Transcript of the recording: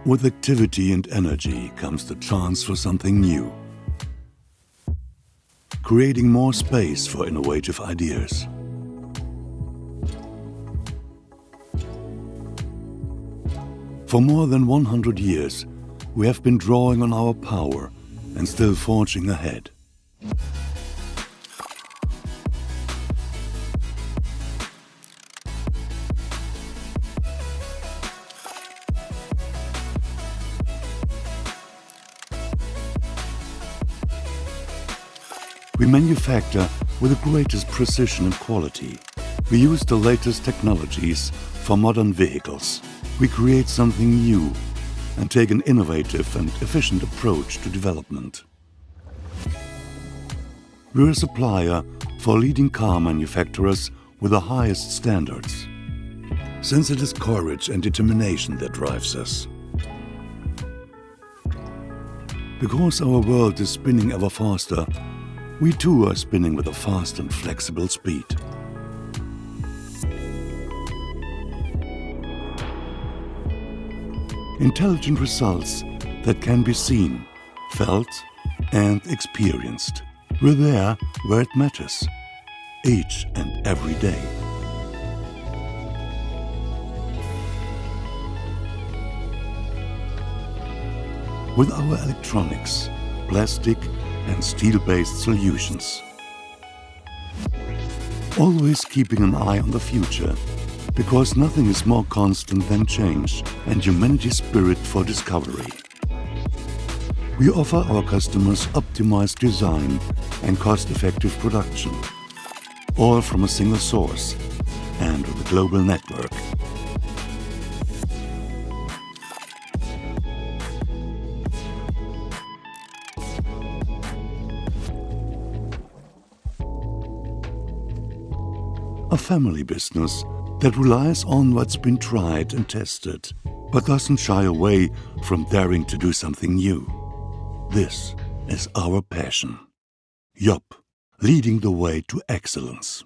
With activity and energy comes the chance for something new, creating more space for innovative ideas. For more than 100 years, we have been drawing on our power and still forging ahead. We manufacture with the greatest precision and quality. We use the latest technologies for modern vehicles. We create something new and take an innovative and efficient approach to development. We're a supplier for leading car manufacturers with the highest standards, since it is courage and determination that drives us. Because our world is spinning ever faster, we too are spinning with a fast and flexible speed. Intelligent results that can be seen, felt and experienced. We're there where it matters, each and every day. With our electronics, plastic and steel-based solutions. Always keeping an eye on the future, because nothing is more constant than change and humanity's spirit for discovery. We offer our customers optimized design and cost-effective production, all from a single source and with a global network. A family business that relies on what's been tried and tested, but doesn't shy away from daring to do something new. This is our passion. Jopp, leading the way to excellence.